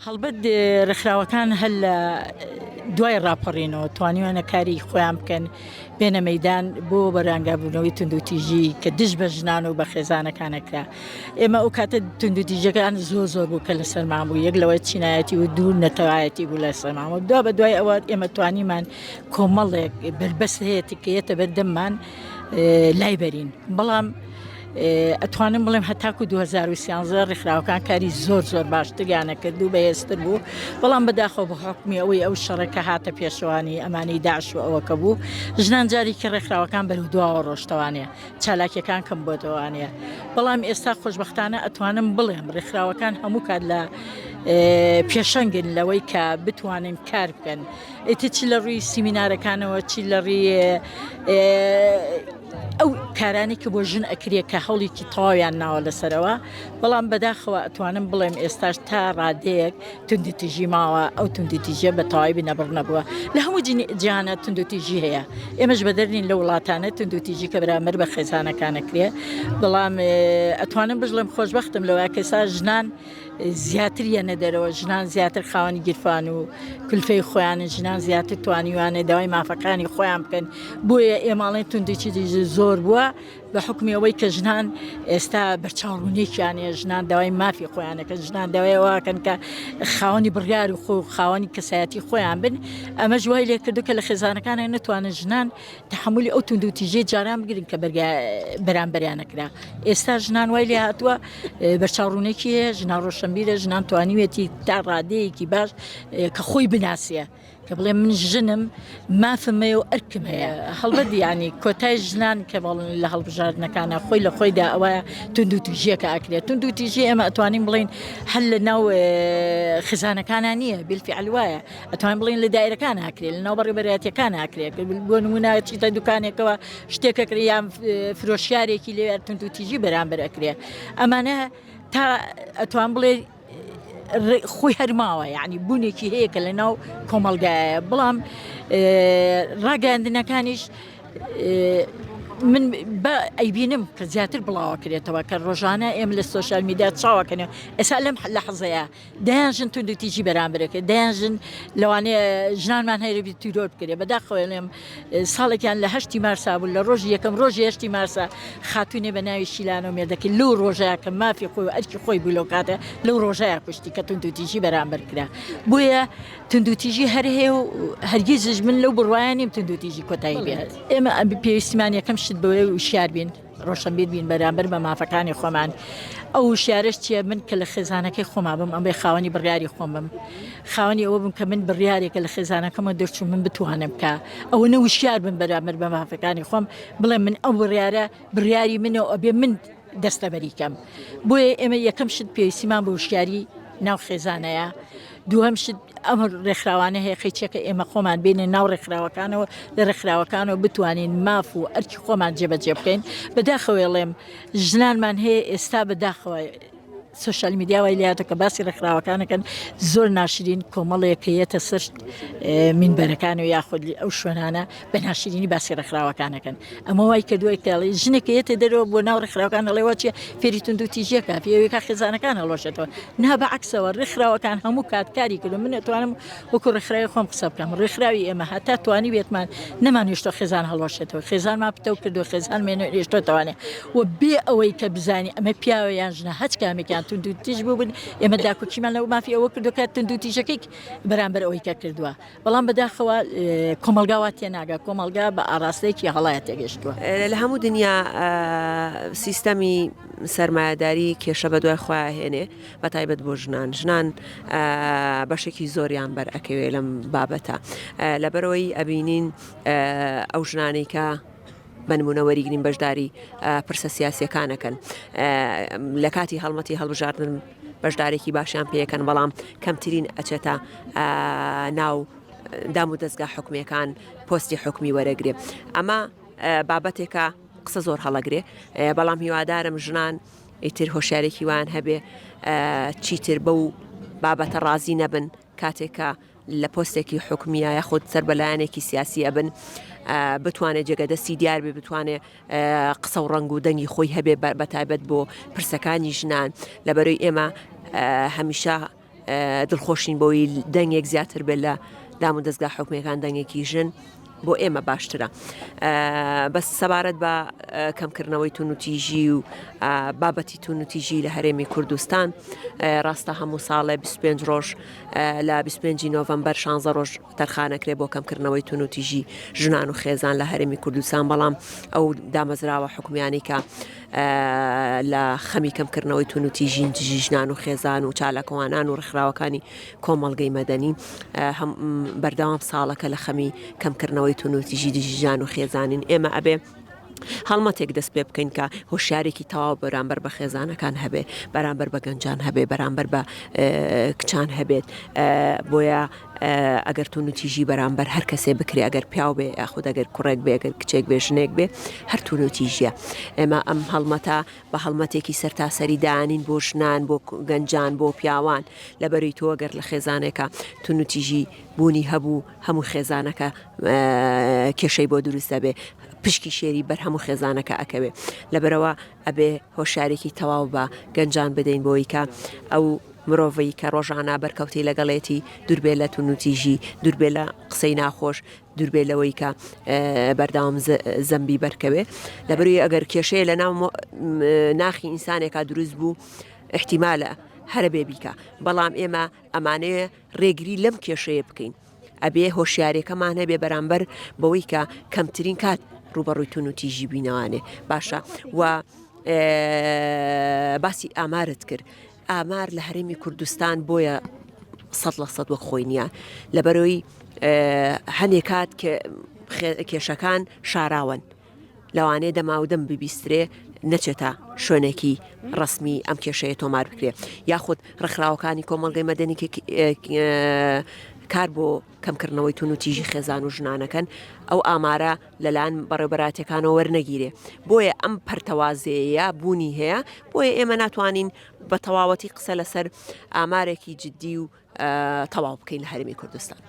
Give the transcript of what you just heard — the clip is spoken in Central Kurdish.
هەڵبەت ڕێکخراوەکان هەل لە دوای ڕاپەڕینەوە توانیوانە کاری خۆیان بکەن بێنە مەیدان بۆ بەرانگابوونەوەی توندوتیژی کە دژ بە ژنان و بە خێزانەکانەکرا. ئێمە ئەو کاتە توندوتیژەکان زۆر بوو کە لە سەرمان بوو، یەک لەوەی چینایەتی و دوور نەتەوایەتی بوو لە سەرمان و دوا بە دوای ئەوە ئێمە توانیمان کۆمەڵێک بربەست هەیەی کە یەتە بەردەممان لای بەرین. بەڵام ئەتوانم بڵێم هەتاکو 2013 ڕێکخراوەکان کاری زۆر باشتریانە کردو بەهێزتر بوو، بەڵام بەداخەوە بە حکمی ئەوەی ئەو شەڕەکە هاتە پێشەوانی ئەمانەی داعش و ئەوەکە بوو، ژنان جارێکی ڕێکخراوەکان بەرەو دواوە ڕۆشتەوانەیە، چالاکیەکان کەم بۆتەوانەیە. بەڵام ئێستا خۆشبەختانە ئەتوانم بڵێم ڕێکخراوەکان هەموو کات لە پێشەنگن لەوەی کە بتوانین کار بکەن. ئیتر چی لە ڕووی سیمینارەکانەوە، چی لە ڕووی ئەو کارانی کە بۆ ژن ئەکرێت کە هەوڵێکی تەواویان ناوە لەسەرەوە. بەڵام بەداخەوە ئەتوانم بڵێم ئێستاش تا ڕادەیەک توندوتیژی ماوە، ئەو توندوتیژە بە تەواوی نەبڕ نەبووە. لە هەموو جیهانە توندوتیژی هەیە، ئێمەش بەدەرنین لە وڵاتانە توندوتیژی کە بەرامبەر بە خێزانەکانەکرێ. بەڵام ئەتوانم بژڵێم خۆشبەختم لەوە کەسا ژنان زیاتر یەنە دەرەوە، ژنان زیاتر خاوەنی گیرفان و کولفەی خۆیان، ژنان زیاتر توانیوانە داوای مافەکانی خۆیان بکەن. بۆیە ئێماڵێن توندوتیژی زۆر بووە بە حکمی ئەوەی کە ژنان ئێستا بەرچاوڕوونێکیانەیە، ژنان داوای مافی خۆیانەکە، ژنان داوایەوەکەن کە خاوەنی بڕیار و خاوەنی کەسایەتی خۆیان بن. ئەمە جوای لێ کردو کە لە خێزانەکانە نەتوانن ژنان تحملی ئەو توندوتیژەی جاران بگرن کە بەرامبەریانەکرا. ئێستا ژنان وای لێ هاتووە بەرچاوڕوونێکی هەیە، ژنان ڕۆشنبیرە، ژنان توانیوێتی تا ڕادەیەکی باش کە خۆی بناسیە، کە بڵێ من ژنم مافمەیە و ئەرکم هەیە. هەڵبەت ینی کۆتای ژنان کە بەڵن لە هەڵبژاردنەکانە خۆی لە خۆیدا ئەوەیە توندوتیژیەکە ئاکرێت. توندوتیژی ئێمە ئەتوانین بڵین هەل لە ناو خێزانەکانە نییە، بالفعل وایە، ئەتوانین بڵین لە دایرەکان ئاکرێت، لە ناو بەڕێبەرایەتیەکان ئاکرێت. بۆ نمونە چیتە دوکانێکەوە شتێکەکرێ یان فرۆشیارێکی لێ توندوتیژی بەرامبەر ئەکرێ. ئەمانە تا ئەتوان بڵێ خۆی هەرماوە، یعنی بوونێکی هەیە کە لە ناو کۆمەلگایە. بەڵام ڕاگەاندنەکانیش من بە ئەیبینم کە زیاتر بڵاوە کرێتەوە کە ڕۆژانە ئێمە لە سۆشال میدیا چاوەکەنەوە. ئێستا لەم لە حەزەیە دەیانژن توندوتیژی بەرامبەرەکە، دەیانژن لەوانەیە ژنانمان هەیەبی تیرۆر بکرێ. بەداخەوە لێم ساڵێکیان لە 8 مارسا بوو، لە ڕۆژی یەکەم ڕۆژی 8 مارسا خاتونێ بە ناوی شیلان و مێردەکە لەو ڕۆژەیە کە مافی خۆی و ئەرکی خۆی بوو لەو کاتە لەو ڕۆژەیە کوشتی کە توندوتیژی بەرامبەر کرا. بۆیە توندوتیژی هەر هەیە و هەرگیزش من لەو بڕواایانیم توندوتیژی کۆتایی بێت. ئێمە پێویستیمان یەکەم شت بەوەی وشیار بین، ڕۆشنبیر بین بەرامبەر بە مافەکانی خۆمان. ئەو وشیارش چیە؟ من کە لە خێزانەکەی خۆما بم، ئەمێ خاوەنی بڕیاری خۆم بم، خاوەنی ئەوە بم کە من بڕیارێکە لە خێزانەکەمە دەرچوو من بتوانم بکە. ئەوە نە وشیار بم بەرامبەر بە مافەکانی خۆم، بڵێ من ئەو بڕیاری منەوە ئەبێ من دەستەبەریکەم. بۆیە ئێمە یەکەم شت پێویستیمان بە وشیاری ناو خێزانەیە. دووەم شت ئەمە ڕێکخراوانە هەیە خەیچێکە ئێمە خۆمان بینێ ناو ڕێکخراوەکانەوە، لە ڕێکخراوەکانەوە بتوانین ماف و ئەرکی خۆمان جێبەجێ بکەین. بەداخەوێڵێم ژنانمان هەیە ئێستا بەداخەوە سوشال میدیا وای لاتە کە باسی ڕێکخراوەکانەکەن زۆر ناشرین کۆمەڵێکەیەتە سەر مینبەرەکان و یاخود ئەو شوێنانە بە ناشرینی باسی ڕێکخراوەکانەکەن. ئەمە وای کردووە کاڵی ژنێکەیەتە دەرەوە بۆ ناو ڕێکخراوەکان دەڵێەوە چیە فێری توندوتیژیەکە پێوەیە خێزانەکان هەڵۆشێتەوە. نا بەعکسەوە ڕێکخراوەکان هەموو کاتکاری کردو. من ئەتوانم وەکو ڕێکخراوی خۆم قسە بکەم. ڕێکخراوی ئێمە هەتا توانی بێتمان نەمانوێشتە خێزان هەڵۆشێتەوە، خێزانمان پتە کردو، خێزان مێنێشتۆتەوانێ و بێ ئەوەی کە بزانی ئەمە پیاوە یان ژنە هەچ کامێکیان توندوتیژ بوو بن. ئێمە داکوکیمان لەو مافی ئەوە کردو کە توندوتیژەکەی بەرامبەر ئەوەی کە کردووە. بەڵام بەداخەوە کۆمەلگاوات تێناگە، کۆمەلگا بە ئاراستەیەکی هەڵایە تێگەشتووە. لە هەموو دنیا سیستەمی سەرمایه‌داری کێشە بە دوای خۆیان هێنێ، بە تایبەت بۆ ژنان بەشێکی زۆریان بەرئەکەوێ لەم بابەتە. لەبەرەوەی ئەبینین ئەو ژنانەی کە بنمونە وەریگرین بەشداری پرسە سیاسیەکانەکەن لە کاتی هەڵمەتی هەڵبژاردن بەشدارێکی باشیان پێەکەن، بەڵام کەمترین ئەچێتە ناو دام و دەستگا حکومیەکان پۆستی حکمی وەرەگرێ. ئەمە بابەتێکە قسە زۆر هەڵەگرێ، بەڵام هیوادارم ژنان ئیتر هۆشیارێکی وان هەبێ چیتر بەو بابەتە ڕازی نەبن کاتێکە لە پۆستێکی حکومیە یاخود سەربەلایەنێکی سیاسی ئەبن، بتوانێت جێگەدەستی دیار بێ، بتوانێت قسە و ڕنگ و دەنگی خۆی هەبێ بەتایبەت بۆ پرسەکانی ژنان. لەبەرەوەی ئێمە هەمیشە دڵخۆشین بۆی دەنگێک زیاتر بێت لە دام و دەستگا حکومەکان دەنگێکی ژن بۆ ئێمە باشترە بەس سەبارەت بە کەمکردنەوەی تونوتیژی و بابەتی تونوتیژی لە هەرێمی کوردستان ڕاستە هەموو ساڵێ 25 ڕۆژ لە 25 نۆڤەمبەر 16 ڕۆژ تەرخانەکرێ بۆ کەمکردنەوەی تونوتیژی ژنان و خێزان لە هەرێمی کوردستان بەڵام ئەو دامەزراوە حکومیانی کە لە خەمی کەمکردنەوەی تونوتیژی ژنان و خێزان و چالاکەوانان و ڕێکخراوەکانی کۆمەڵگەی مەدەنی بەردەوام ساڵەکە لە خەمی کەمکردنەوەی تونوتیژی ژنان و خێزانین ئێمە ئەبێ هەڵمەتێک دەست پێ بکەین کە هۆشیارێکی تەواو بەرامبەر بە خێزانەکان هەبێ بەرامبەر بە گەنجان هەبێ بەرامبەر بە کچان هەبێت بۆیە ئەگەر تونوتیژی بەرامبەر هەر کەسێ بکرێ ئەگەر پیاو بێ یاخود ئەگەر کوڕێک بێ ئەگەر کچێک بێ ژنێک بێ هەر تونوتیژیە ئێمە ئەم هەڵمەتە بە هەڵمەتێکی سەرتاسەری دانین بۆ ژنان بۆ گەنجان بۆ پیاوان لەبەری تۆ ئەگەر لە خێزانێکە تونوتیژی بوونی هەبوو هەموو خێزانەکە کێشەی بۆ دروستە بێ پشکی شێری بەر هەموو خێزانەکە ئەکەوێ لەبەرەوە ئەبێ هۆشارێکی تەواو بە گەنجان بدەین بۆی کە ئەو مرۆڤی کە ڕۆژانە بەرکەوتی لەگەڵێتی دووربێ لە تونوتیژی دووربێ لە قسەی ناخۆش دووربێ لەوەی کە بەرداوام زەمبی بەرکەوێ لەبەروی ئەگەر کێشەیە لە ناو ناخی ئینسانێکا دروست بوو احتیمالە هەرە بێ بیکە بەڵام ئێمە ئەمانەیە ڕێگری لەم کێشەیە بکەین ئەبێ هۆشیارێکەمان هەبێ بەرامبەر بەوەی کە کەمترین کات ڕوبەڕووی تونوتیژی بینەوانێ باشە و باسی ئامارت کرد ئامار لە هەرێمی کوردستان بۆیە 100% وەک خۆی نییە لەبەرەوەی هەنێک کات کێشەکان شاراون لەوانەیە دەماودەم ببیسترێ نەچێتە شوێنێکی ڕسمی ئەم کێشەیە تۆمار بکرێ یاخود ڕێکخراوەکانی کۆمەڵگەی مەدەنی کار بۆ کەمکردنەوەی تونوتیژی خێزان و ژنانەکەن ئەو ئامارە لەلاەن بەڕێبەراتەکانەوە وەرنەگیرێ بۆیە ئەم پەرتەوازەیە بوونی هەیە بۆیە ئێمە ناتوانین بە تەواوەتی قسە لەسەر ئامارێکی جددی و تەواو بکەین لە هەرێمی کوردستان.